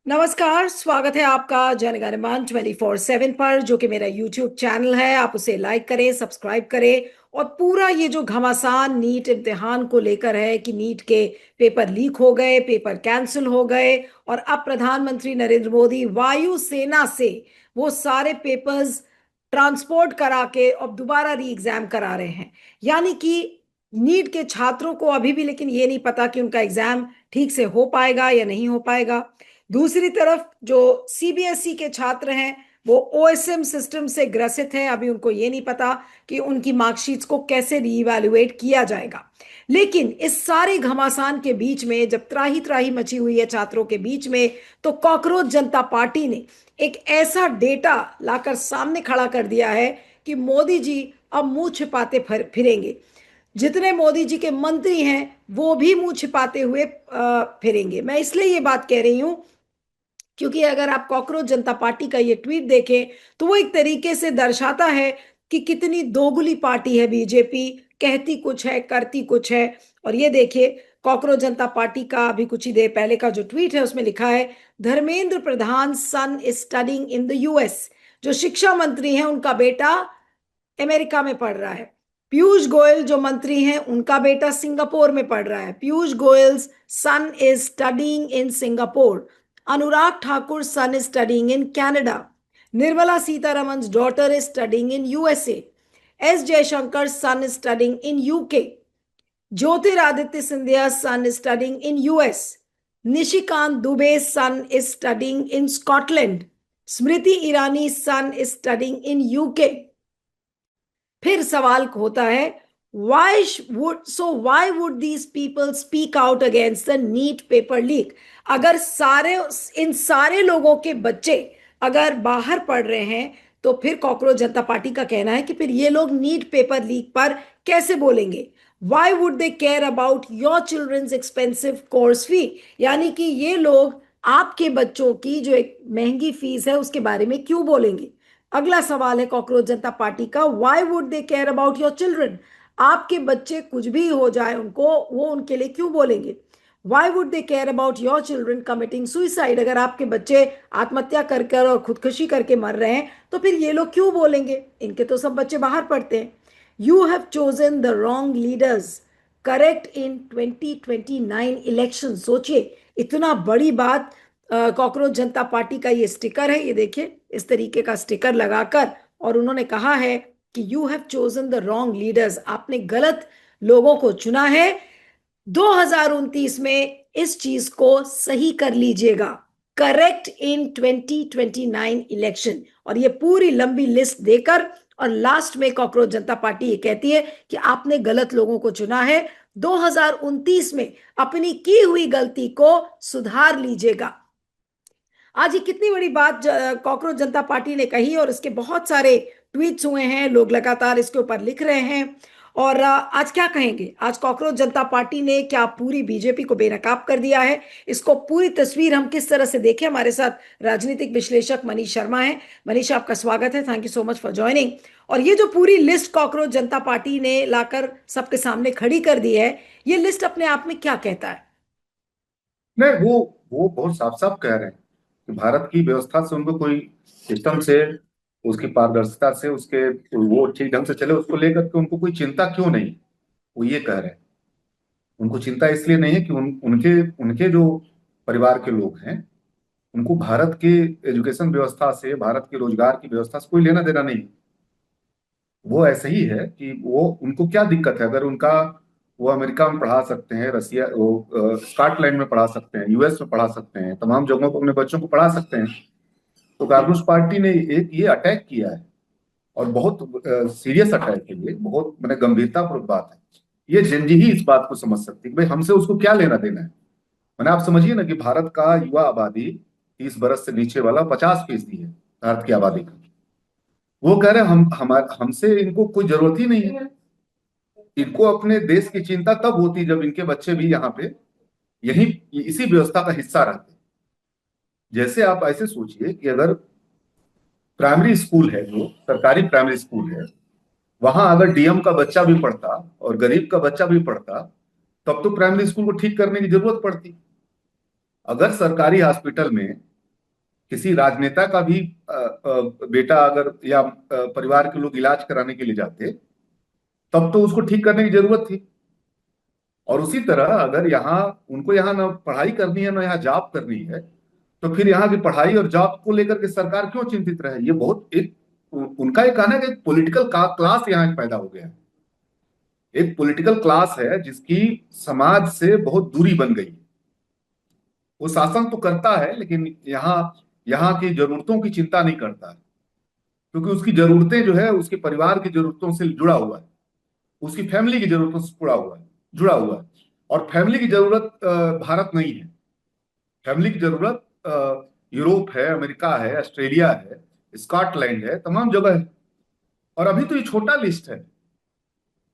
नमस्कार, स्वागत है आपका जनगणमन 24/7 पर, जो कि मेरा यूट्यूब चैनल है। आप उसे लाइक करें, सब्सक्राइब करें। और पूरा ये जो घमासान नीट इम्तिहान को लेकर है कि नीट के पेपर लीक हो गए, पेपर कैंसिल हो गए, और अब प्रधानमंत्री नरेंद्र मोदी वायुसेना से वो सारे पेपर्स ट्रांसपोर्ट करा के अब दोबारा री एग्जाम करा रहे हैं। यानी कि नीट के छात्रों को अभी भी लेकिन ये नहीं पता कि उनका एग्जाम ठीक से हो पाएगा या नहीं हो पाएगा। दूसरी तरफ जो सीबीएसई के छात्र हैं वो ओएसएम सिस्टम से ग्रसित हैं। अभी उनको ये नहीं पता कि उनकी मार्कशीट्स को कैसे रीइवैल्यूएट किया जाएगा। लेकिन इस सारे घमासान के बीच में जब त्राही त्राही मची हुई है छात्रों के बीच में, तो कॉकरोच जनता पार्टी ने एक ऐसा डेटा लाकर सामने खड़ा कर दिया है कि मोदी जी अब मुंह छिपाते फिरेंगे। जितने मोदी जी के मंत्री हैं वो भी मुंह छिपाते हुए फिरेंगे। मैं इसलिए ये बात कह रही हूं क्योंकि अगर आप कॉकरोच जनता पार्टी का ये ट्वीट देखें तो वो एक तरीके से दर्शाता है कि कितनी दोगुली पार्टी है बीजेपी। कहती कुछ है, करती कुछ है। और ये देखिए, कॉकरोच जनता पार्टी का अभी कुछ ही देर पहले का जो ट्वीट है उसमें लिखा है, Dharmendra Pradhan son is studying in the US. जो शिक्षा मंत्री हैं उनका बेटा अमेरिका में पढ़ रहा है। पीयूष गोयल जो मंत्री हैं उनका बेटा सिंगापुर में पढ़ रहा है। Piyush Goyal son is studying in Singapore. Anurag Thakur son is studying in Canada. Nirmala Sitharaman daughter is studying in USA. S Jaishankar son is studying in UK. Jyotiraditya Scindia son is studying in US. Nishikant Dubey son is studying in Scotland. Smriti Irani son is studying in UK. फिर सवाल होता है, why would these people speak out against the NEET paper leak? अगर इन सारे लोगों के बच्चे अगर बाहर पढ़ रहे हैं तो फिर कॉकरोच जनता पार्टी का कहना है कि फिर ये लोग नीट पेपर लीक पर कैसे बोलेंगे। Why would they care about your children's expensive course fee? यानी कि ये लोग आपके बच्चों की जो एक महंगी फीस है उसके बारे में क्यों बोलेंगे। अगला सवाल है कॉकरोच जनता पार्टी का, why would they care about your children? आपके बच्चे कुछ भी हो जाए उनको, वो उनके लिए क्यों बोलेंगे। Why would they care about your children committing suicide? अगर आपके बच्चे आत्महत्या कर कर और खुदकुशी करके मर रहे हैं तो फिर ये लोग क्यों बोलेंगे। इनके तो सब बच्चे बाहर पढ़ते हैं। You have chosen the wrong leaders correct in 2029 election. सोचिए, इतना बड़ी बात। कॉकरोच जनता पार्टी का ये स्टिकर है, ये देखिए, इस तरीके का स्टिकर लगाकर, और उन्होंने कहा है कि you have chosen the wrong leaders. आपने गलत लोगों को चुना है। 2029 में इस चीज को सही कर लीजिएगा। Correct in 2029 election. और ये पूरी लंबी लिस्ट देकर और लास्ट में कॉकरोच जनता पार्टी ये कहती है कि आपने गलत लोगों को चुना है। 2029 में अपनी की हुई गलती को सुधार लीजिएगा। आज ये कितनी बड़ी बात कॉकरोच जनता पार्टी ने कही, और इसके बहुत सारे ट्वीट्स हुए हैं, लोग लगातार इसके ऊपर लिख रहे हैं। और आज क्या कहेंगे, आज कॉकरोच जनता पार्टी ने क्या पूरी बीजेपी को बेनकाब कर दिया है? इसको पूरी तस्वीर हम किस तरह से देखें। हमारे साथ राजनीतिक विश्लेषक मनीष शर्मा है। मनीष, आपका स्वागत है, thank you so much for joining. और ये जो पूरी लिस्ट कॉकरोच जनता पार्टी ने लाकर सबके सामने खड़ी कर दी है, ये लिस्ट अपने आप में क्या कहता है? नहीं, वो बहुत साफ साफ कह रहे हैं कि भारत की व्यवस्था से उनको कोई सिस्टम से, उसकी पारदर्शिता से, उसके वो ठीक ढंग से चले उसको लेकर के उनको कोई चिंता क्यों नहीं। वो ये कह रहे हैं उनको चिंता इसलिए नहीं है कि उनके उनके जो परिवार के लोग हैं उनको भारत के एजुकेशन व्यवस्था से, भारत के रोजगार की व्यवस्था से कोई लेना देना नहीं। वो ऐसे ही है कि वो उनको क्या दिक्कत है अगर उनका, वो अमेरिका में पढ़ा सकते हैं, रसिया वो स्कॉटलैंड में पढ़ा सकते हैं, यूएस में पढ़ा सकते हैं, तमाम जगहों पर अपने बच्चों को पढ़ा सकते हैं। तो कांग्रेस पार्टी ने एक ये अटैक किया है, और बहुत सीरियस अटैक है, ये बहुत मैंने गंभीरतापूर्वक बात है। ये जेनजी ही इस बात को समझ सकती है कि भाई हमसे उसको क्या लेना देना है। मैंने, आप समझिए ना कि भारत का युवा आबादी 30 बरस से नीचे वाला 50% है भारत की आबादी का। वो कह रहे हैं हमसे इनको कोई जरूरत ही नहीं है। इनको अपने देश की चिंता तब होती जब इनके बच्चे भी यहाँ पे यही इसी व्यवस्था का हिस्सा रहते। जैसे आप ऐसे सोचिए कि अगर प्राइमरी स्कूल है, जो सरकारी प्राइमरी स्कूल है, वहां अगर डीएम का बच्चा भी पढ़ता और गरीब का बच्चा भी पढ़ता, तब तो प्राइमरी स्कूल को ठीक करने की जरूरत पड़ती। अगर सरकारी हॉस्पिटल में किसी राजनेता का भी बेटा अगर या परिवार के लोग इलाज कराने के लिए जाते, तब तो उसको ठीक करने की जरूरत थी। और उसी तरह अगर यहाँ उनको यहाँ ना पढ़ाई करनी है ना यहाँ जॉब करनी है, तो फिर यहाँ की पढ़ाई और जॉब को लेकर के सरकार क्यों चिंतित रहे? ये बहुत एक उनका एक कहना है कि एक पॉलिटिकल क्लास यहाँ पैदा हो गया है। एक पॉलिटिकल क्लास है जिसकी समाज से बहुत दूरी बन गई है। वो शासन तो करता है लेकिन यहाँ यहाँ की जरूरतों की चिंता नहीं करता है, क्योंकि उसकी जरूरतें जो है उसके परिवार की जरूरतों से जुड़ा हुआ है, उसकी फैमिली की जरूरतों से जुड़ा हुआ है। और फैमिली की जरूरत भारत नहीं है। फैमिली की जरूरत यूरोप है, अमेरिका है, ऑस्ट्रेलिया है, स्कॉटलैंड है, तमाम जगह है। और अभी तो ये छोटा लिस्ट है,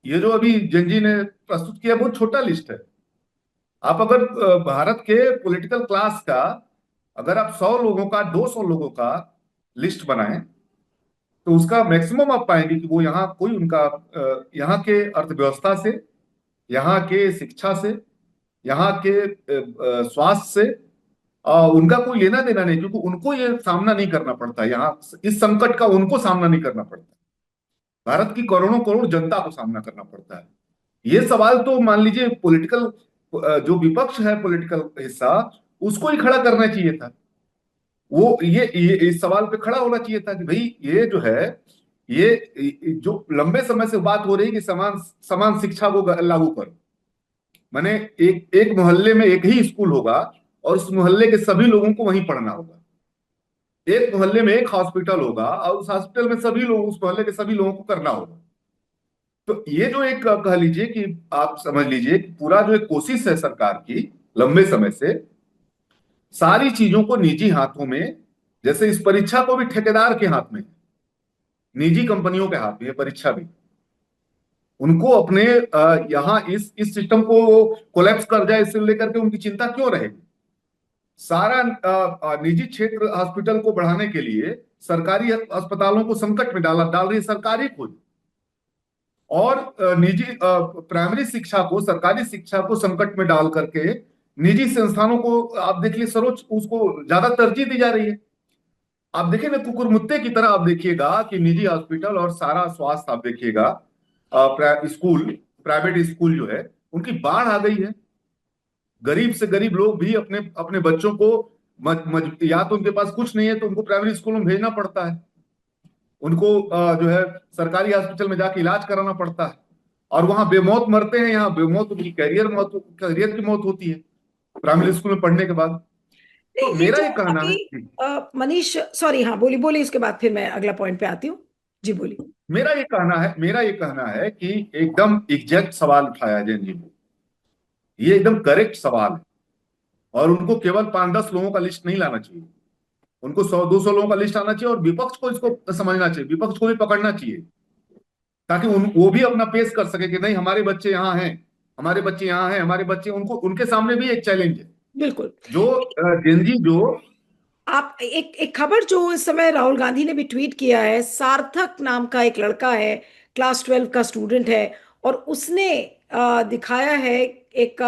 ये जो अभी जेनजी ने प्रस्तुत किया बहुत छोटा लिस्ट है। आप अगर भारत के पॉलिटिकल क्लास का अगर आप 100 लोगों का 200 लोगों का लिस्ट बनाएं, तो उसका मैक्सिमम आप पाएंगे कि वो यहाँ कोई उनका यहाँ के अर्थव्यवस्था से, यहाँ के शिक्षा से, यहाँ के स्वास्थ्य से उनका कोई लेना देना नहीं, क्योंकि उनको ये सामना नहीं करना पड़ता है। यहाँ इस संकट का उनको सामना नहीं करना पड़ता। भारत की करोड़ों करोड़ जनता को सामना करना पड़ता है। ये सवाल तो मान लीजिए पॉलिटिकल जो विपक्ष है, पॉलिटिकल हिस्सा, उसको ही खड़ा करना चाहिए था। वो ये इस सवाल पे खड़ा होना चाहिए था कि भाई ये जो है, ये जो लंबे समय से बात हो रही है कि समान समान शिक्षा को लागू करो। माने एक एक मोहल्ले में एक ही स्कूल होगा और उस मोहल्ले के सभी लोगों को वहीं पढ़ना होगा। एक मोहल्ले में एक हॉस्पिटल होगा और उस हॉस्पिटल में सभी लोग, उस मोहल्ले के सभी लोगों को करना होगा। तो ये जो एक कह लीजिए कि आप समझ लीजिए कि पूरा जो एक कोशिश है सरकार की लंबे समय से, सारी चीजों को निजी हाथों में, जैसे इस परीक्षा को भी ठेकेदार के हाथ में, निजी कंपनियों के हाथ में है परीक्षा भी। उनको अपने यहाँ इस सिस्टम को कोलैप्स कर जाए इससे लेकर के उनकी चिंता क्यों रहेगी? सारा निजी क्षेत्र हॉस्पिटल को बढ़ाने के लिए सरकारी अस्पतालों को संकट में डाल रही है सरकारी खुद। और निजी प्राइमरी शिक्षा को, सरकारी शिक्षा को संकट में डाल करके निजी संस्थानों को आप देखिए सर्वोच्च उसको ज्यादा तरजीह दी जा रही है। आप देखिए ना कुकुरमुत्ते की तरह आप देखिएगा कि निजी हॉस्पिटल और सारा स्वास्थ्य आप देखिएगा, स्कूल, प्राइवेट स्कूल जो है उनकी बाढ़ आ गई है। गरीब से गरीब लोग भी अपने अपने बच्चों को या तो उनके पास कुछ नहीं है तो उनको प्राइमरी स्कूल में भेजना पड़ता है, उनको जो है सरकारी हॉस्पिटल में जाके इलाज कराना पड़ता है, और वहां बेमौत मरते हैं। यहाँ बेमौत उनकी करियर की मौत होती है प्राइमरी स्कूल में पढ़ने के बाद। तो ये मेरा जो ये कहना अभी है मनीष, सॉरी, हाँ बोली बोली, उसके बाद फिर मैं अगला पॉइंट पे आती हूँ। जी बोली। मेरा ये कहना है कि एकदम एग्जैक्ट सवाल उठाया है जैन जी ने। ये एकदम करेक्ट सवाल है और उनको केवल 5-10 लोगों का लिस्ट नहीं लाना चाहिए, उनको 100-200 लोगों का लिस्ट आना चाहिए और विपक्ष को इसको समझना चाहिए, विपक्ष को भी पकड़ना चाहिए, ताकि वो भी अपना पेश कर सके कि नहीं हमारे बच्चे यहाँ हैं, हमारे बच्चे यहाँ हैं, हमारे बच्चे, उनको उनके सामने भी एक चैलेंज है। बिल्कुल। जो जेनजी जो आप एक एक खबर जो इस समय राहुल गांधी ने भी ट्वीट किया है, सार्थक नाम का एक लड़का है, क्लास 12 का स्टूडेंट है, और उसने दिखाया है एक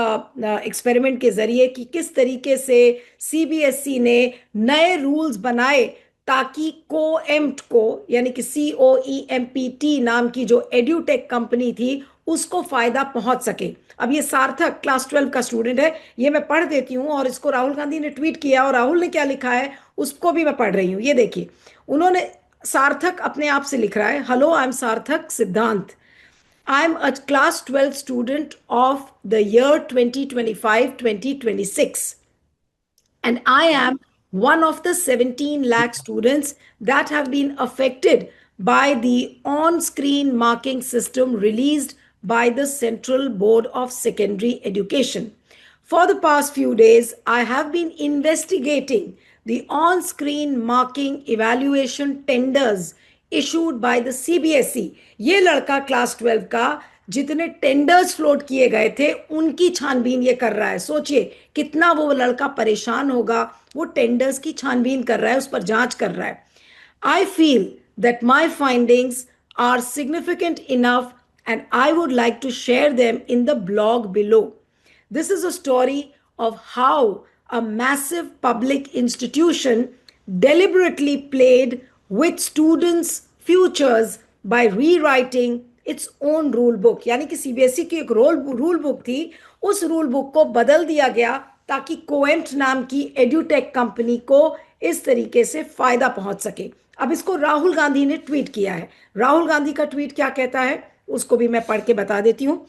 एक्सपेरिमेंट के जरिए कि किस तरीके से सीबीएसई ने नए रूल्स बनाए ताकि कोएम्प्ट को, यानी कि COEMPT नाम की जो एड्यूटेक कंपनी थी, उसको फायदा पहुंच सके। अब ये सार्थक क्लास 12 का स्टूडेंट है, ये मैं पढ़ देती हूँ, और इसको राहुल गांधी ने ट्वीट किया, और राहुल ने क्या लिखा है उसको भी मैं पढ़ रही हूँ, ये देखिए। उन्होंने, सार्थक अपने आप से लिख रहा है, हेलो आई एम सार्थक सिद्धांत, I am a class 12 student of the year 2025-2026, and I am one of the 17 lakh students that have been affected by the on screen marking system released by the Central Board of Secondary Education. For the past few days, I have been investigating the on screen marking evaluation tenders issued by the CBSE. ये लड़का class 12 का जितने tenders float किए गए थे उनकी छानबीन ये कर रहा है। सोचिए कितना वो लड़का परेशान होगा, वो टेंडर्स की छानबीन कर रहा है, उस पर जांच कर रहा है। I feel that my findings are significant enough and I would like to share them in the blog below. This is a story of how a massive public institution deliberately played with students' futures by rewriting its own rule book। यानी कि CBSE की एक rule book थी, उस rule book को बदल दिया गया ताकि कोएम्ट नाम की एड्यूटेक कंपनी को इस तरीके से फायदा पहुंच सके। अब इसको राहुल गांधी ने ट्वीट किया है। राहुल गांधी का ट्वीट क्या कहता है उसको भी मैं पढ़ के बता देती हूँ,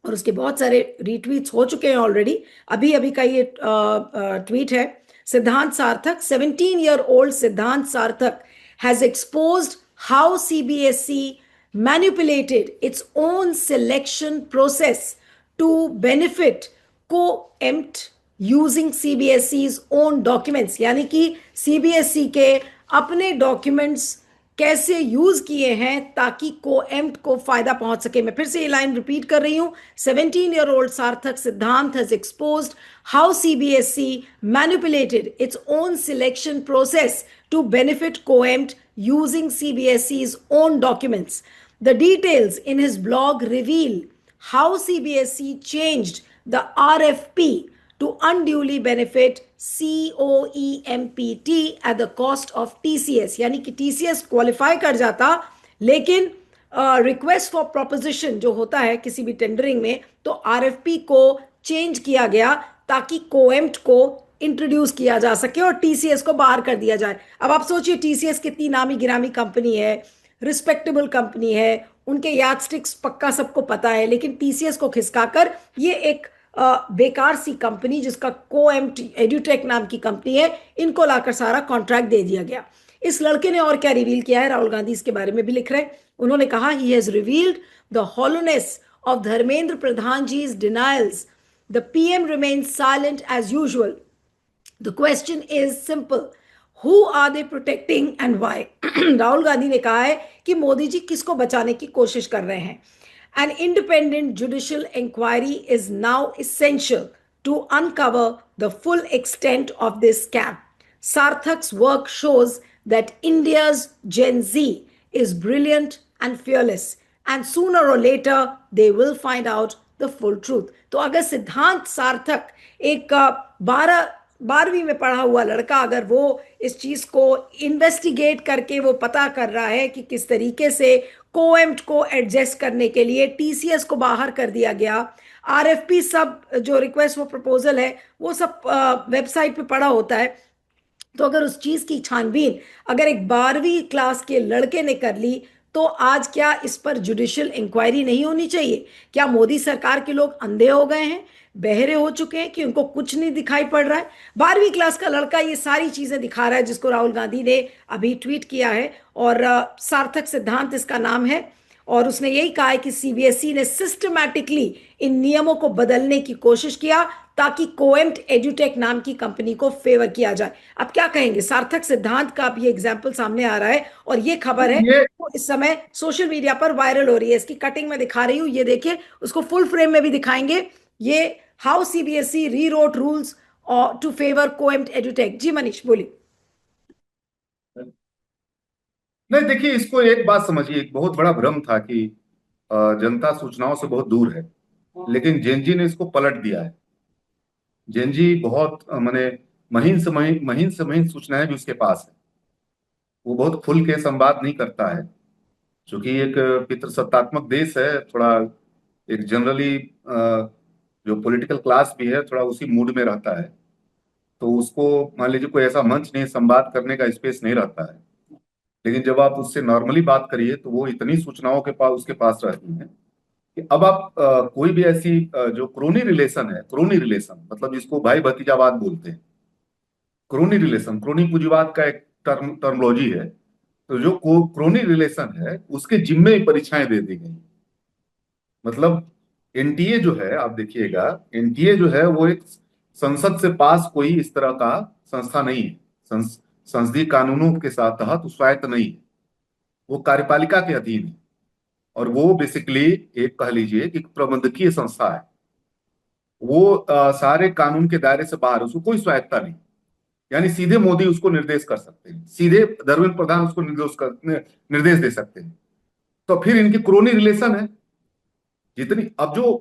और उसके बहुत सारे रीट्वीट्स हो चुके हैं ऑलरेडी। अभी अभी का ये ट्वीट है। सिद्धांत सार्थक, 17 year old सिद्धांत सार्थक has exposed how CBSE manipulated its own selection process to benefit co-empt using CBSE's own documents। यानी कि CBSE के अपने डॉक्यूमेंट्स कैसे यूज किए हैं ताकि कोएम्ट को फायदा पहुंच सके। मैं फिर से ये लाइन रिपीट कर रही हूं। 17 year old सार्थक सिद्धांत has exposed how CBSE manipulated its own selection process to benefit coemt using CBSE's own documents. The details in his blog reveal how CBSE changed the RFP to unduly benefit COEMPT at the cost of TCS। यानी कि TCS qualify कर जाता, लेकिन request for proposition जो होता है किसी भी टेंडरिंग में, तो आरएफपी को चेंज किया गया ताकि कोएम्ट को इंट्रोड्यूस किया जा सके और टीसीएस को बाहर कर दिया जाए। अब आप सोचिए टीसीएस कितनी नामी गिरामी कंपनी है, रिस्पेक्टेबल कंपनी है, उनके यार्डस्टिक्स पक्का सबको पता है, लेकिन टीसीएस को खिसकाकर ये एक बेकार सी कंपनी जिसका कोएम्ट एड्यूटेक नाम की कंपनी है, इनको लाकर सारा कॉन्ट्रैक्ट दे दिया गया। इस लड़के ने और क्या रिवील किया है, राहुल गांधी इसके बारे में भी लिख रहे हैं। उन्होंने कहा he has revealed the hollowness of Dharmendra Pradhan जी's denials. The PM remains silent as usual. The question is simple. Who are they protecting and why? Rahul Gandhi ने कहा है कि मोदी जी किसको बचाने की कोशिश कर रहे हैं। An independent judicial inquiry is now essential to uncover the full extent of this scam. Sarthak's work shows that India's Gen Z is brilliant and fearless, and sooner or later they will find out the full truth. तो अगर सिद्धांत सार्थक एक 12वीं में पढ़ा हुआ लड़का, अगर वो इस चीज को इन्वेस्टिगेट करके वो पता कर रहा है कि किस तरीके से कोएम्ट को एडजस्ट करने के लिए टीसीएस को बाहर कर दिया गया, आरएफपी सब जो रिक्वेस्ट फॉर प्रपोजल है वो सब वेबसाइट पे पड़ा होता है, तो अगर उस चीज की छानबीन अगर एक 12वीं क्लास के लड़के ने कर ली, तो आज क्या इस पर जुडिशियल इंक्वायरी नहीं होनी चाहिए? क्या मोदी सरकार के लोग अंधे हो गए हैं, बहरे हो चुके हैं कि उनको कुछ नहीं दिखाई पड़ रहा है? 12वीं क्लास का लड़का ये सारी चीजें दिखा रहा है जिसको राहुल गांधी ने अभी ट्वीट किया है, और सार्थक सिद्धांत इसका नाम है, और उसने यही कहा है कि सीबीएसई ने सिस्टमैटिकली इन नियमों को बदलने की कोशिश किया ताकि कोएम्ट एड्यूटेक नाम की कंपनी को फेवर किया जाए। अब क्या कहेंगे, सार्थक सिद्धांत का अब ये एग्जाम्पल सामने आ रहा है, और ये खबर है वो इस समय सोशल मीडिया पर वायरल हो रही है। इसकी कटिंग में दिखा रही हूँ, ये देखिए, उसको फुल फ्रेम में भी दिखाएंगे। ये how CBSE rewrote rules to favour Coempt Edutech. जी मनीष बोलिए। नहीं, देखिए, इसको एक बात समझिए, एक बहुत बड़ा भ्रम था कि जनता सूचनाओं से बहुत दूर है, लेकिन जेनजी ने इसको पलट दिया है। जेनजी बहुत माने महीन से महीन सूचनाएं भी उसके पास है। वो बहुत खुल के संवाद नहीं करता है, क्योंकि एक पितृसत्तात्मक देश है, थोड़ा एक जनरली जो पॉलिटिकल क्लास भी है थोड़ा उसी मूड में रहता है, तो उसको मान लीजिए कोई ऐसा मंच नहीं, संवाद करने का स्पेस नहीं रहता है। लेकिन जब आप उससे नॉर्मली बात करिए तो वो इतनी सूचनाओं के पास उसके पास रहती हैं कि अब आप कोई भी ऐसी जो क्रोनी रिलेशन है, क्रोनी रिलेशन मतलब जिसको भाई भतीजावाद बोलते हैं, क्रोनी रिलेशन, क्रोनी पूंजीवाद का एक टर्मोलॉजी है। तो जो क्रोनी रिलेशन है उसके जिम्मे ही परीक्षाएं दे दी गई। मतलब एनटीए जो है, आप देखिएगा, एनटीए जो है वो एक संसद से पास कोई इस तरह का संस्था नहीं है, संसदीय कानूनों के साथ तहत स्वायत्त नहीं है, वो कार्यपालिका के अधीन है, और वो बेसिकली एक कह लीजिए कि प्रबंधकीय संस्था है। वो सारे कानून के दायरे से बाहर, उसको कोई स्वायत्ता नहीं। यानी सीधे मोदी उसको निर्देश कर सकते हैं, सीधे धर्मेंद्र प्रधान उसको निर्देश दे सकते हैं। तो फिर इनकी क्रोनी रिलेशन है जितनी। अब जो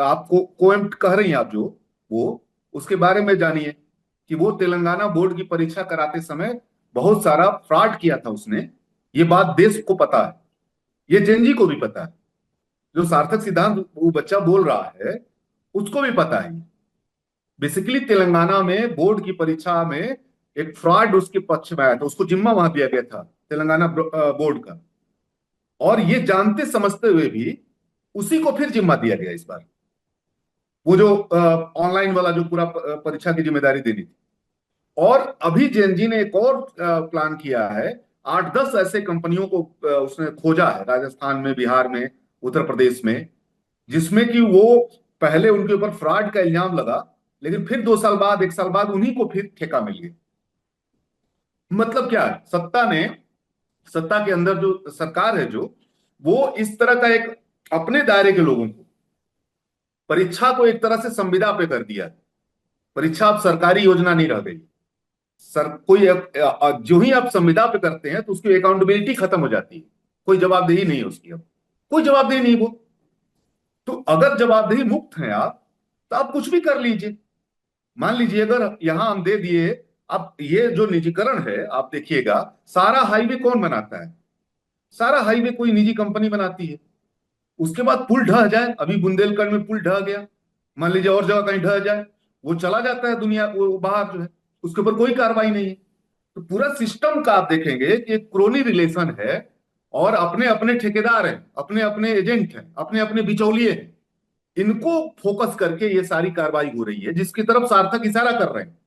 आपको कोएम्ट कह रही हैं आप, जो वो उसके बारे में जानिए। कि वो तेलंगाना बोर्ड की परीक्षा कराते समय बहुत सारा फ्रॉड किया था उसने। ये बात देश को पता है, ये जेनजी को भी पता है। जो सार्थक सिद्धांत वो बच्चा बोल रहा है उसको भी पता है। बेसिकली तेलंगाना में बोर्ड की परीक्षा में एक फ्रॉड उसके पक्ष में आया था, उसको जिम्मा वहां दिया गया था तेलंगाना बोर्ड का। और ये जानते समझते हुए भी उसी को फिर जिम्मा दिया गया इस बार, वो जो ऑनलाइन वाला जो पूरा परीक्षा की जिम्मेदारी देनी थी। और अभी जेएनजी ने एक और प्लान किया है। 8-10 ऐसे कंपनियों को उसने खोजा है राजस्थान में, बिहार में, उत्तर प्रदेश में, जिसमें कि वो पहले उनके ऊपर फ्रॉड का इल्जाम लगा, लेकिन फिर 2 साल बाद, 1 साल बाद उन्हीं को फिर ठेका मिल गया। मतलब क्या है, सत्ता के अंदर जो सरकार है, जो वो इस तरह का एक अपने दायरे के लोगों को, परीक्षा को एक तरह से संविदा पे कर दिया। परीक्षा अब सरकारी योजना नहीं रह गई। सर कोई जो ही आप संविदा पे करते हैं तो उसकी अकाउंटेबिलिटी खत्म हो जाती है। कोई जवाबदेही नहीं है उसकी, अब कोई जवाबदेही नहीं वो। तो अगर जवाबदेही मुक्त हैं आप, तो आप कुछ भी कर लीजिए। मान लीजिए अगर यहां हम दे दिए, अब ये जो निजीकरण है आप देखिएगा, सारा हाईवे कौन बनाता है? सारा हाईवे कोई निजी कंपनी बनाती है। उसके बाद पुल ढह जाए, अभी बुंदेलखंड में पुल ढह गया, मान लीजिए और जगह कहीं ढह जाए, वो चला जाता है दुनिया, वो बाहर जो है, उसके ऊपर कोई कार्रवाई नहीं है। तो पूरा सिस्टम का आप देखेंगे कि एक क्रोनी रिलेशन है, और अपने अपने ठेकेदार हैं, अपने अपने एजेंट हैं, अपने अपने बिचौलिए हैं। इनको फोकस करके ये सारी कार्रवाई हो रही है, जिसकी तरफ सार्थक इशारा कर रहे हैं।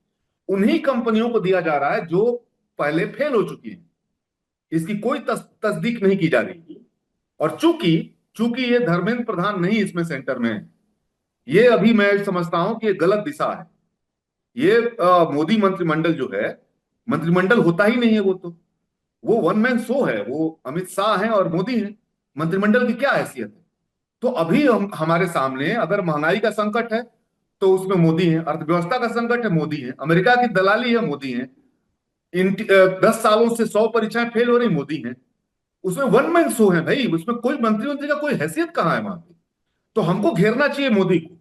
उन्हीं कंपनियों को दिया जा रहा है जो पहले फेल हो चुकी है। इसकी कोई तस्दीक नहीं की जा रही। और चूंकि चूंकि ये धर्मेंद्र प्रधान नहीं इसमें सेंटर में है, ये अभी मैं समझता हूं कि ये गलत दिशा है। ये मोदी मंत्रिमंडल जो है, मंत्रिमंडल होता ही नहीं है। वो वन मैन शो है। वो अमित शाह हैं और मोदी हैं। मंत्रिमंडल की क्या हैसियत है? तो अभी हमारे सामने अगर महंगाई का संकट है तो उसमें मोदी है, अर्थव्यवस्था का संकट है मोदी है, अमेरिका की दलाली है मोदी है, इन 10 सालों से 100 परीक्षाएं फेल हो रही मोदी है। उसमें वन मैन शो है भाई, उसमें कोई मंत्री का कोई हैसियत कहाँ है वहां पे? तो हमको घेरना चाहिए मोदी को,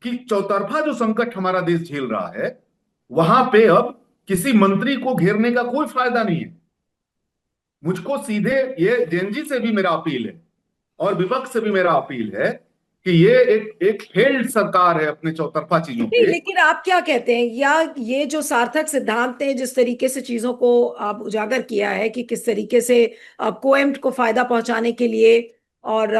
कि चौतरफा जो संकट हमारा देश झेल रहा है, वहां पे अब किसी मंत्री को घेरने का कोई फायदा नहीं है। मुझको सीधे, ये जेएनजी से भी मेरा अपील है और विपक्ष से भी मेरा अपील है कि ये एक एक फेल्ड सरकार है अपने चौतरफा चीजों नहीं, पे। लेकिन आप क्या कहते हैं, या ये जो सार्थक सिद्धांत ने जिस तरीके से चीजों को आप उजागर किया है कि किस तरीके से कोएम्ट को फायदा पहुंचाने के लिए और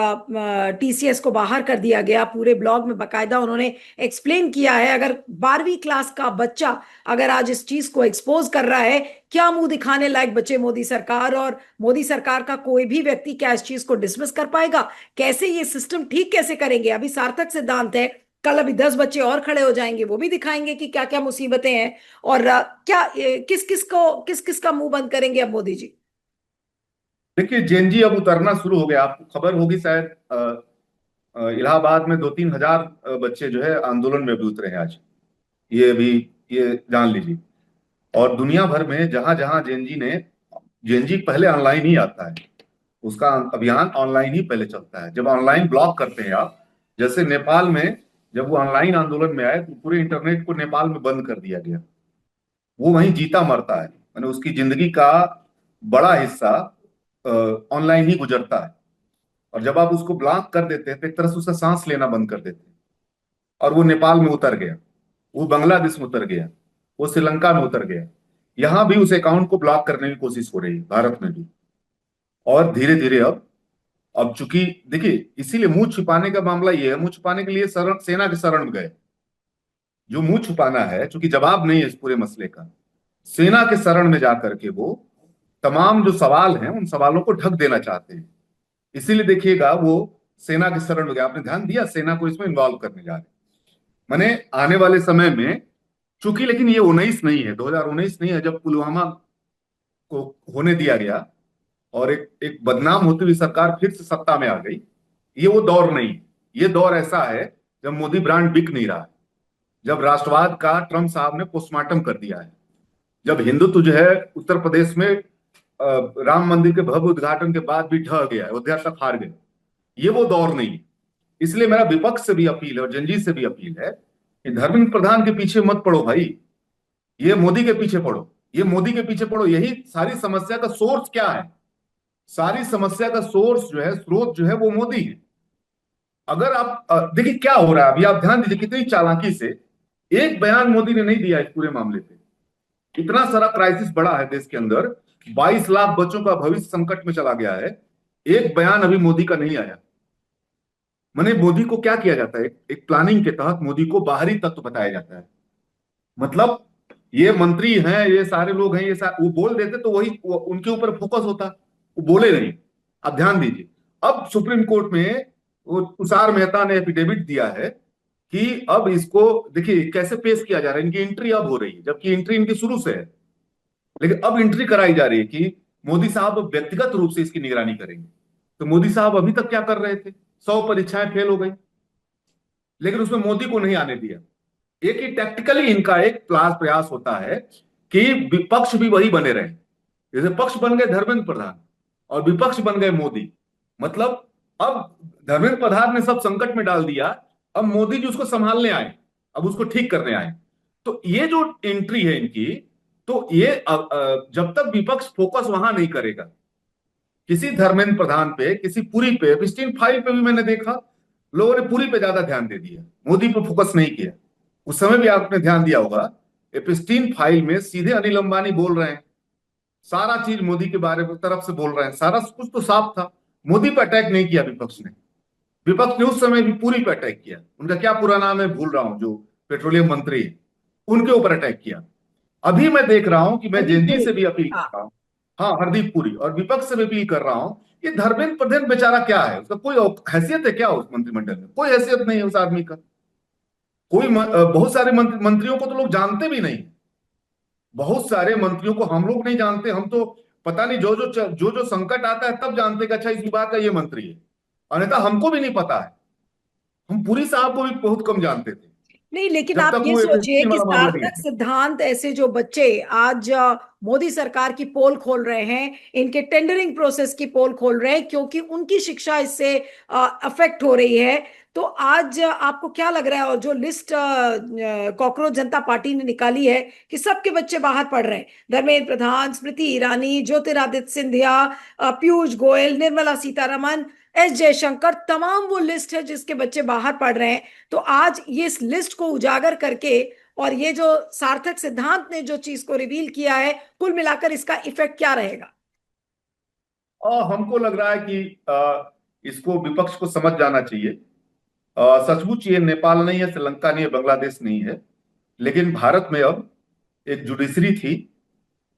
टीसीएस को बाहर कर दिया गया, पूरे ब्लॉग में बकायदा उन्होंने एक्सप्लेन किया है। अगर 12वीं क्लास का बच्चा अगर आज इस चीज को एक्सपोज कर रहा है, क्या मुंह दिखाने लायक बचे मोदी सरकार, और मोदी सरकार का कोई भी व्यक्ति क्या इस चीज को डिसमिस कर पाएगा? कैसे ये सिस्टम ठीक कैसे करेंगे? अभी सार्थक सिद्धांत है, कल अभी 10 बच्चे और खड़े हो जाएंगे, वो भी दिखाएंगे कि क्या क्या मुसीबतें हैं। और क्या किस किस को किस किस का मुंह बंद करेंगे अब मोदी जी? देखिए, जेएनजी अब उतरना शुरू हो गया। आपको खबर होगी शायद, इलाहाबाद में 2-3 हजार बच्चे जो है आंदोलन में भी उतरे हैं आज। ये भी, ये जान लीजिए। और दुनिया भर में जहां जहां जेएनजी पहले ऑनलाइन ही आता है, उसका अभियान ऑनलाइन ही पहले चलता है। जब ऑनलाइन ब्लॉक करते हैं आप, जैसे नेपाल में जब वो ऑनलाइन आंदोलन में आए तो पूरे इंटरनेट को नेपाल में बंद कर दिया गया। वो वहीं जीता मरता है, मैंने उसकी जिंदगी का बड़ा हिस्सा ऑनलाइन ही गुजरता है। और जब आप उसको ब्लॉक कर देते हैं तो एक तरह से उसका सांस लेना बंद कर देते हैं। और वो नेपाल में उतर गया, वो बांग्लादेश में उतर गया, वो श्रीलंका में उतर गया। यहां भी उस अकाउंट को ब्लॉक करने की कोशिश हो रही है, भारत में भी। और धीरे धीरे अब चूंकि देखिए, इसीलिए मुंह छुपाने का मामला ये है। मुंह छुपाने के लिए सेना के शरण में गए। जो मुंह छुपाना है, चूंकि जवाब नहीं है इस पूरे मसले का, सेना के शरण में जाकर के वो तमाम जो सवाल हैं उन सवालों को ढक देना चाहते हैं। इसीलिए देखिएगा वो सेना के शरण में गया। आपने ध्यान दिया, सेना को इसमें इन्वॉल्व करने जा रहे हैं। मैंने आने वाले समय में, चूंकि लेकिन ये 19 नहीं है, 2019 नहीं है जब पुलवामा को होने दिया गया और एक एक बदनाम होती हुई सरकार फिर से सत्ता में आ गई। ये वो दौर नहीं। ये दौर ऐसा है जब मोदी ब्रांड बिक नहीं रहा है, जब राष्ट्रवाद का ट्रम्प साहब ने पोस्टमार्टम कर दिया है, जब हिंदुत्व जो है उत्तर प्रदेश में राम मंदिर के भव्य उद्घाटन के बाद भी ढह गया है, अयोध्या तक हार गया। ये वो दौर नहीं है। इसलिए मेरा विपक्ष से भी अपील है और जंजीर से भी अपील है कि धर्मेंद्र प्रधान के पीछे मत पड़ो भाई। ये मोदी के पीछे पड़ो, ये मोदी के पीछे पड़ो, यही सारी समस्या का सोर्स क्या है? सारी समस्या का सोर्स जो है, स्रोत जो है, वो मोदी है। अगर आप देखिए क्या हो रहा है अभी, आप ध्यान दीजिए कितनी चालाकी से एक बयान मोदी ने नहीं दिया इस पूरे मामले पे। इतना सारा क्राइसिस बड़ा है देश के अंदर, 22 लाख बच्चों का भविष्य संकट में चला गया है, एक बयान अभी मोदी का नहीं आया। माने मोदी को क्या किया जाता है, एक प्लानिंग के तहत मोदी को बाहरी तत्व बताया जाता है। मतलब ये मंत्री हैं, ये सारे लोग हैं, वो बोल देते तो उनके ऊपर फोकस होता, वो बोले नहीं। आप ध्यान दीजिए, अब सुप्रीम कोर्ट में वो तुषार मेहता ने एफिडेविट दिया है कि अब इसको देखिए कैसे पेश किया जा रहा है, इनकी एंट्री अब हो रही है, जबकि एंट्री इनकी शुरू से है, लेकिन अब एंट्री कराई जा रही है कि मोदी साहब व्यक्तिगत रूप से इसकी निगरानी करेंगे। तो मोदी साहब अभी तक क्या कर रहे थे, 100 परीक्षाएं फेल हो गई, लेकिन उसमें मोदी को नहीं आने दिया। एक ही टैक्टिकली इनका एक प्रयास होता है कि विपक्ष भी वही बने रहे। जैसे पक्ष बन गए धर्मेंद्र प्रधान और विपक्ष बन गए मोदी। मतलब अब धर्मेंद्र प्रधान ने सब संकट में डाल दिया, अब मोदी जी उसको संभालने आए, अब उसको ठीक करने आए। तो ये जो एंट्री है इनकी, तो ये जब तक विपक्ष फोकस वहां नहीं करेगा किसी धर्मेंद्र प्रधान पे, किसी पुरी पे, एपिस्टीन फाइल पे भी मैंने देखा लोगों ने पुरी पे ज्यादा ध्यान दे दिया, मोदी पे फोकस नहीं किया। उस समय भी आपने ध्यान दिया होगा, एपिस्टीन फाइल में सीधे अनिल अंबानी बोल रहे हैं, सारा चीज मोदी के बारे में तरफ से बोल रहे हैं, सारा कुछ तो साफ था। मोदी पे अटैक नहीं किया विपक्ष ने। विपक्ष ने उस समय भी पूरी पे अटैक किया, उनका क्या पूरा नाम है भूल रहा हूं, जो पेट्रोलियम मंत्री है, उनके ऊपर अटैक किया। अभी मैं देख रहा हूं कि मैं हरदीप जेनजी पुरी। से भी अपील हाँ। कर रहा हूं। हाँ, हरदीप पुरी, और विपक्ष से भी अपील कर रहा हूं, ये धर्मेंद्र प्रधान बेचारा क्या है, उसका कोई हैसियत है क्या उस मंत्रिमंडल में? कोई हैसियत नहीं है उस आदमी का। बहुत सारे मंत्रियों को तो लोग जानते भी नहीं, बहुत सारे मंत्रियों को हम लोग नहीं जानते, हम तो पता नहीं जो जो संकट आता है तब जानते कि अच्छा इस विभाग का ये मंत्री है, अन्यथा हमको भी नहीं पता है। हम पुरी साहब को भी बहुत कम जानते थे नहीं, लेकिन जब आप तक ये वो सोचिए एफएससी कि वाला मामला नहीं सार्थक आया। सिद्धांत ऐसे जो बच्चे आज मोदी सरकार की पोल खोल रहे हैं, इनके टेंडरिंग प्रोसेस की पोल खोल रहे हैं, क्योंकि उनकी शिक्षा इससे अफेक्ट हो रही है। तो आज आपको क्या लग रहा है, और जो लिस्ट कॉकरोच जनता पार्टी ने निकाली है कि सबके बच्चे बाहर पढ़ रहे हैं, धर्मेंद्र प्रधान, स्मृति ईरानी, ज्योतिरादित्य सिंधिया, पीयूष गोयल, निर्मला सीतारमन, एस जयशंकर, तमाम वो लिस्ट है जिसके बच्चे बाहर पढ़ रहे हैं। तो आज ये इस लिस्ट को उजागर करके, और ये जो सार्थक सिद्धांत ने जो चीज को रिवील किया है, कुल मिलाकर इसका इफेक्ट क्या रहेगा? हमको लग रहा है कि इसको विपक्ष को समझ जाना चाहिए। सचमुच ये नेपाल नहीं है, श्रीलंका नहीं है, बांग्लादेश नहीं है, लेकिन भारत में अब एक जुडिशरी थी,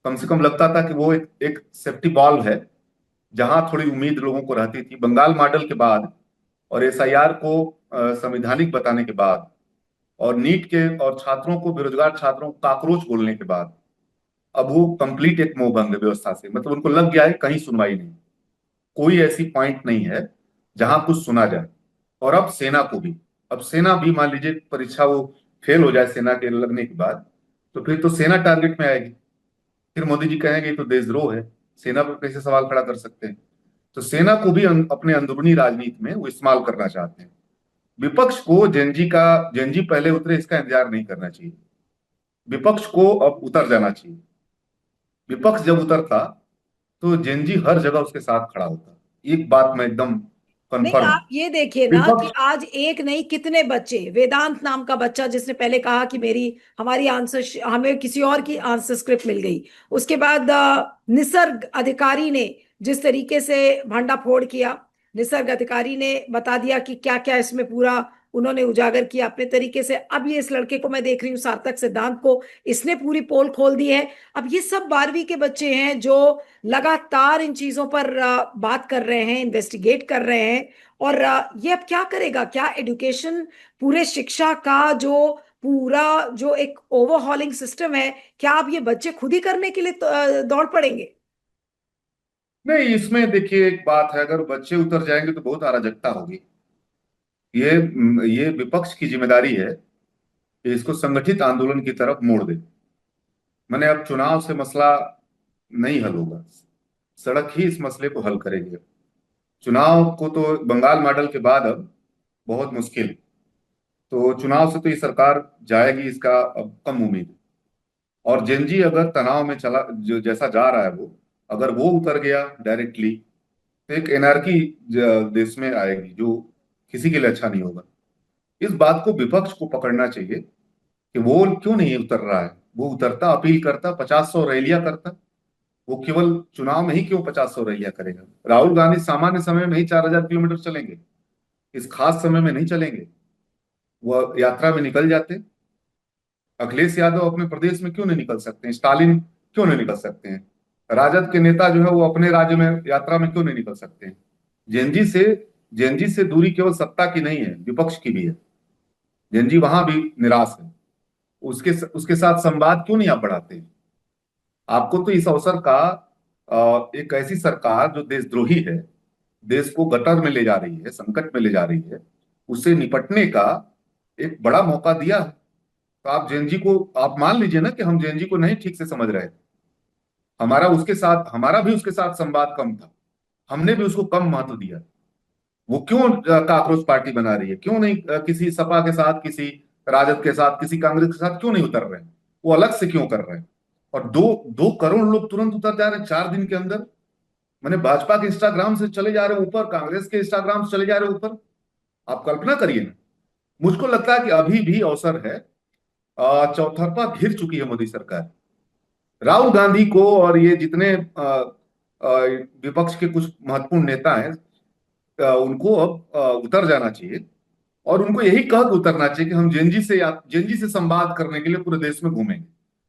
कम से कम लगता था कि वो एक सेफ्टी बॉल्व है, जहां थोड़ी उम्मीद लोगों को रहती थी। बंगाल मॉडल के बाद और एसआईआर को संवैधानिक बताने के बाद और नीट के और छात्रों को, बेरोजगार छात्रों को कॉकरोच बोलने के बाद, अब वो कंप्लीट एक मोहभंग व्यवस्था से, मतलब उनको लग गया है कहीं सुनवाई नहीं, कोई ऐसी पॉइंट नहीं है जहां कुछ सुना जाए। और अब सेना को भी, अब सेना भी मान लीजिए परीक्षा वो फेल हो जाए सेना के लगने के बाद, तो फिर तो सेना टारगेट में आएगी। फिर मोदी जी कहेंगे ये तो देशद्रोह है, सेना पर कैसे सवाल खड़ा कर सकते हैं? तो सेना को भी अपने अंदरूनी राजनीति में वो इस्तेमाल करना चाहते हैं। विपक्ष को जेनजी पहले उतरे इसका इंतजार नहीं करना चाहिए, विपक्ष को अब उतर जाना चाहिए। विपक्ष जब उतरता तो जेनजी हर जगह उसके साथ खड़ा होता, एक बात में एकदम नहीं, कंफर्म हूं। आप ये देखिए ना कि विपक्ष, आज एक नहीं कितने बच्चे, वेदांत नाम का बच्चा जिसने पहले कहा कि मेरी हमारी आंसर, हमें किसी और की आंसर स्क्रिप्ट मिल गई। उसके बाद निसर्ग अधिकारी ने जिस तरीके से भांडाफोड़ किया, निसर्ग अधिकारी ने बता दिया कि क्या क्या इसमें पूरा उन्होंने उजागर किया अपने तरीके से। अब ये इस लड़के को मैं देख रही हूँ, सार्थक सिद्धांत को, इसने पूरी पोल खोल दी है। अब ये सब 12वीं के बच्चे हैं जो लगातार इन चीजों पर बात कर रहे हैं, इन्वेस्टिगेट कर रहे हैं। और ये अब क्या करेगा, क्या एजुकेशन, पूरे शिक्षा का जो पूरा जो एक ओवरहॉलिंग सिस्टम है, क्या अब ये बच्चे खुद ही करने के लिए दौड़ पड़ेंगे? नहीं, इसमें देखिए एक बात है, अगर बच्चे उतर जाएंगे तो बहुत अराजकता होगी। ये ये विपक्ष की जिम्मेदारी है कि इसको संगठित आंदोलन की तरफ मोड़ दे। मैंने अब चुनाव से मसला नहीं हल होगा, सड़क ही इस मसले को हल करेगी। चुनाव को तो बंगाल मॉडल के बाद अब बहुत मुश्किल, तो चुनाव से तो ये सरकार जाएगी, इसका अब कम उम्मीद है। और जेनजी अगर तनाव में चला, जो जैसा जा रहा है वो, अगर वो उतर गया डायरेक्टली, तो एक एनार्की देश में आएगी जो किसी के लिए अच्छा नहीं होगा। इस बात को विपक्ष को पकड़ना चाहिए कि वो क्यों नहीं उतर रहा है। वो उतरता, अपील करता, 50-100 रैलियां करता। वो केवल चुनाव में ही क्यों 50-100 रैलियां करेगा? राहुल गांधी सामान्य समय में ही 4,000 किलोमीटर चलेंगे, इस खास समय में नहीं चलेंगे। वो यात्रा में निकल जाते। अखिलेश यादव अपने प्रदेश में क्यों नहीं निकल सकते हैं? स्टालिन क्यों नहीं निकल सकते हैं? राजद के नेता जो है वो अपने राज्य में यात्रा में क्यों नहीं निकल सकते हैं? जेएनजी से जेएनजी से दूरी केवल सत्ता की नहीं है, विपक्ष की भी है। जेएनजी वहां भी निराश है। उसके उसके साथ संवाद क्यों नहीं आप बढ़ाते? आपको तो इस अवसर का, एक ऐसी सरकार जो देशद्रोही है, देश को गटर में ले जा रही है, संकट में ले जा रही है, उससे निपटने का एक बड़ा मौका दिया है। तो आप जेएनजी को, आप मान लीजिए ना कि हम जेएनजी को नहीं ठीक से समझ रहे थे। हमारा भी उसके साथ संवाद कम था। हमने भी उसको कम महत्व दिया। वो क्यों काकरोच पार्टी बना रही है? क्यों नहीं किसी सपा के साथ, किसी राजद के साथ, किसी कांग्रेस के साथ क्यों नहीं उतर रहे हैं? वो अलग से क्यों कर रहे हैं? और 2 2 करोड़ लोग तुरंत उतर जा रहे हैं 4 दिन के अंदर। मैंने भाजपा के इंस्टाग्राम से चले जा रहे हैं ऊपर, कांग्रेस के इंस्टाग्राम से चले जा रहे हैं ऊपर। आप कल्पना करिए ना। मुझको लगता है कि अभी भी अवसर है। चौतरफा घिर चुकी है मोदी सरकार। राहुल गांधी को और ये जितने विपक्ष के कुछ महत्वपूर्ण नेता हैं, उनको अब उतर जाना चाहिए। और उनको यही कह के उतरना चाहिए कि हम जेएनजी से संवाद करने के लिए पूरे देश में घूमेंगे,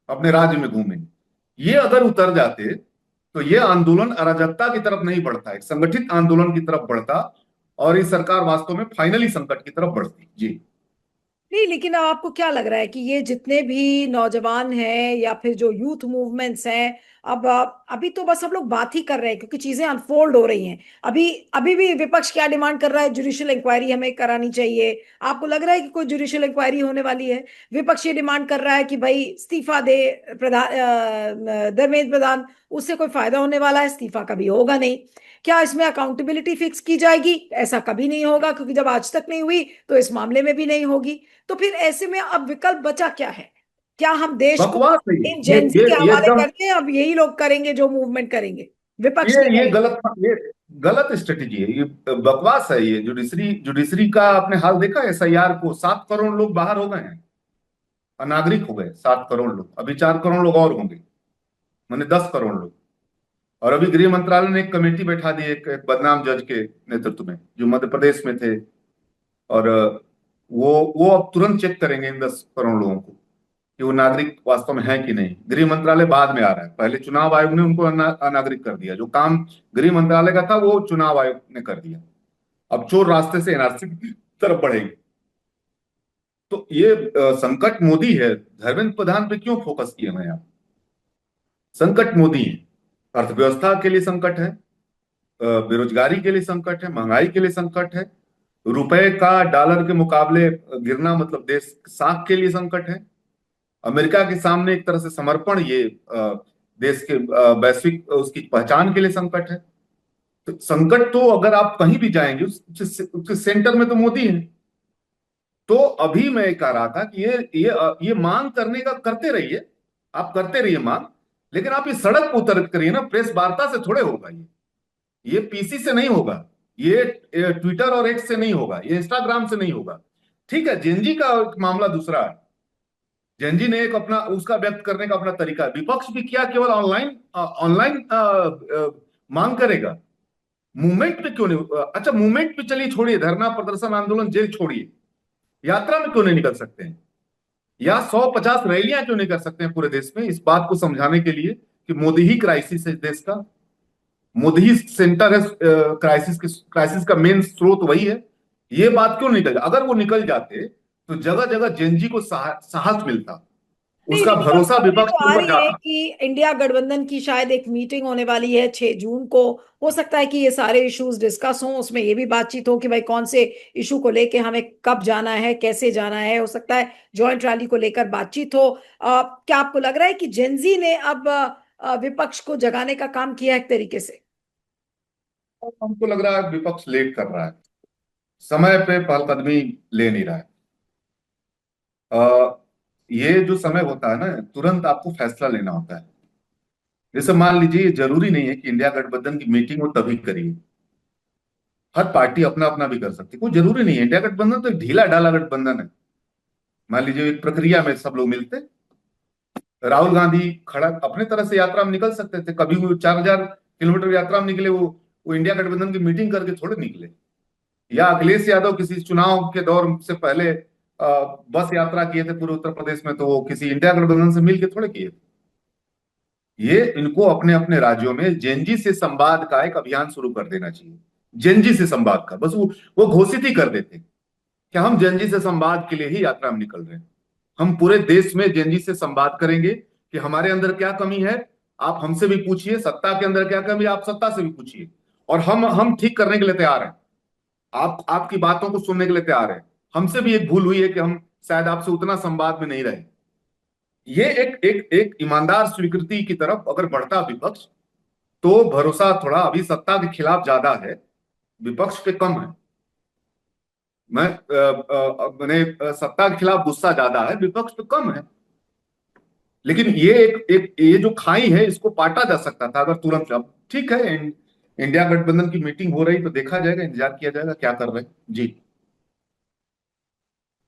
अपने राज्य में घूमेंगे। ये अगर उतर जाते तो ये आंदोलन अराजकता की तरफ नहीं बढ़ता, एक संगठित आंदोलन की तरफ बढ़ता। और ये सरकार वास्तव में फाइनली संकट की तरफ बढ़ती। जी। नहीं, लेकिन अब आपको क्या लग रहा है कि ये जितने भी नौजवान हैं या फिर जो यूथ मूवमेंट्स हैं, अब अभी तो बस हम लोग बात ही कर रहे हैं क्योंकि चीजें अनफोल्ड हो रही हैं। अभी अभी भी विपक्ष क्या डिमांड कर रहा है? जुडिशियल इंक्वायरी हमें करानी चाहिए। आपको लग रहा है कि कोई जुडिशियल इंक्वायरी होने वाली है? विपक्ष ये डिमांड कर रहा है कि भाई इस्तीफा दे प्रधान, धर्मेंद्र प्रधान। उससे कोई फायदा होने वाला है? इस्तीफा कभी होगा नहीं। क्या इसमें अकाउंटेबिलिटी फिक्स की जाएगी? ऐसा कभी नहीं होगा, क्योंकि जब आज तक नहीं हुई तो इस मामले में भी नहीं होगी। तो फिर ऐसे में अब विकल्प बचा क्या है? क्या हम देश को बकवास है इन ये जेंजी ये के ये हवाले एकदम, कर दें? अब यही लोग करेंगे जो मूवमेंट करेंगे, विपक्ष नहीं ये करेगा। गलत स्ट्रेटेजी है। ये बकवास है। ये जुडिशरी जुडिशरी का आपने हाल देखा है? एसआईआर को 7 करोड़ लोग बाहर हो गए हैं, अनागरिक हो गए 7 करोड़ लोग। अभी 4 करोड़ लोग और होंगे, माने 10 करोड़ लोग। और अभी गृह मंत्रालय ने एक कमेटी बैठा दी, एक बदनाम जज के नेतृत्व में, जो मध्य प्रदेश में थे। और वो अब तुरंत चेक करेंगे इन 10 करोड़ लोगों को कि वो नागरिक वास्तव में है कि नहीं। गृह मंत्रालय बाद में आ रहा है, पहले चुनाव आयोग ने उनको अनागरिक कर दिया। जो काम गृह मंत्रालय का था वो चुनाव आयोग ने कर दिया। अब चोर रास्ते से एनआरसी की तरफ बढ़ेंगे। तो ये संकट मोदी है। धर्मेंद्र प्रधान पे क्यों फोकस किया मैं यहाँ? संकट मोदी है। अर्थव्यवस्था के लिए संकट है, बेरोजगारी के लिए संकट है, महंगाई के लिए संकट है, रुपए का डॉलर के मुकाबले गिरना मतलब देश साख के लिए संकट है, अमेरिका के सामने एक तरह से समर्पण, ये देश के वैश्विक उसकी पहचान के लिए संकट है। तो संकट तो अगर आप कहीं भी जाएंगे उसके सेंटर में तो मोदी है। तो अभी मैं कह रहा था कि ये मांग करने का करते रहिए, आप करते रहिए मांग। लेकिन आप ये सड़क पर उतर करिए ना, प्रेस वार्ता से थोड़े होगा ये पीसी से नहीं होगा, ये ट्विटर और एक्स से नहीं होगा, ये इंस्टाग्राम से नहीं होगा। ठीक है, जेनजी का एक मामला दूसरा है। जेनजी ने एक अपना उसका व्यक्त करने का अपना तरीका है। विपक्ष भी क्या केवल ऑनलाइन ऑनलाइन मांग करेगा? मूवमेंट पे क्यों नहीं? अच्छा, मूवमेंट पे चलिए, छोड़िए धरना प्रदर्शन आंदोलन जेल छोड़िए, यात्रा में क्यों नहीं निकल सकते हैं? या 150 रैलियां क्यों नहीं कर सकते हैं पूरे देश में, इस बात को समझाने के लिए कि मोदी ही क्राइसिस है इस देश का। मोदी ही सेंटर है क्राइसिस का मेन स्रोत वही है। ये बात क्यों निकल? अगर वो निकल जाते तो जगह जगह जेएनजी को साहस मिलता, नहीं, उसका लेकिन अब भरोसा खबरें विपक्ष तो के आ ऊपर रही है जाता। कि इंडिया गठबंधन की शायद एक मीटिंग होने वाली है 6 जून को। हो सकता है कि ये सारे इश्यूज डिस्कस हों, उसमें ये भी बातचीत हो कि भाई कौन से इशू को लेके हमें कब जाना है, कैसे जाना है। हो सकता है जॉइंट रैली को लेकर बातचीत हो। क्या आपको लग रहा है कि जेंजी ने अब विपक्ष को जगाने का काम किया एक तरीके से? और हमको लग रहा है विपक्ष लेट कर रहा है, समय पे पहलकदमी ले नहीं रहा है। ये जो समय होता है ना, तुरंत आपको फैसला लेना होता है। जैसे मान लीजिए, जरूरी नहीं है कि इंडिया गठबंधन की मीटिंग हो तभी करिए। हर पार्टी अपना अपना भी कर सकती है, कोई जरूरी नहीं है। इंडिया गठबंधन तो एक ढीला ढाला गठबंधन है। मान लीजिए एक प्रक्रिया में सब लोग मिलते, राहुल गांधी खड़ा अपने तरह से यात्रा में निकल सकते थे। कभी वो 4,000 किलोमीटर यात्रा में निकले, वो इंडिया गठबंधन की मीटिंग करके थोड़े निकले। या अखिलेश यादव किसी चुनाव के दौर से पहले बस यात्रा किए थे पूरे उत्तर प्रदेश में, तो वो किसी इंडिया गठबंधन से मिलके थोड़े किए। ये इनको अपने अपने राज्यों में जेनजी से संवाद का एक अभियान शुरू कर देना चाहिए। जेनजी से संवाद का बस वो घोषित ही कर देते कि हम जेनजी से संवाद के लिए ही यात्रा में निकल रहे हैं। हम पूरे देश में जेनजी से संवाद करेंगे कि हमारे अंदर क्या कमी है, आप हमसे भी पूछिए। सत्ता के अंदर क्या कमी है, आप सत्ता से भी पूछिए। और हम ठीक करने के लिए तैयार हैं। आप आपकी बातों को सुनने के लिए तैयार हैं। हमसे भी एक भूल हुई है कि हम शायद आपसे उतना संवाद में नहीं रहे। ये एक एक एक ईमानदार स्वीकृति की तरफ अगर बढ़ता विपक्ष, तो भरोसा थोड़ा अभी सत्ता के खिलाफ ज्यादा है, विपक्ष पे कम है। मैंने सत्ता के खिलाफ गुस्सा ज्यादा है, विपक्ष पे कम है। लेकिन ये एक ये जो खाई है, इसको पाटा जा सकता था अगर तुरंत। अब ठीक है, इंडिया गठबंधन की मीटिंग हो रही तो देखा जाएगा, इंतजार किया जाएगा क्या कर रहे हैं जी।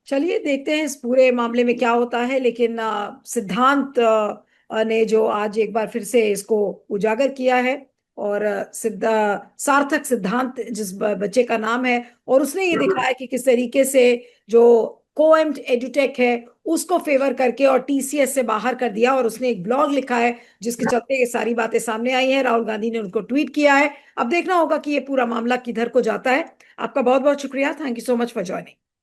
चलिए देखते हैं इस पूरे मामले में क्या होता है। लेकिन सिद्धांत ने जो आज एक बार फिर से इसको उजागर किया है, और सार्थक सिद्धांत जिस बच्चे का नाम है, और उसने ये दिखाया कि किस तरीके से जो कोएम्ड एडुटेक है उसको फेवर करके और टीसीएस से बाहर कर दिया। और उसने एक ब्लॉग लिखा है जिसके चलते ये सारी बातें सामने आई हैं। राहुल गांधी ने उनको ट्वीट किया है। अब देखना होगा कि ये पूरा मामला किधर को जाता है। आपका बहुत बहुत शुक्रिया। Thank you so much for joining.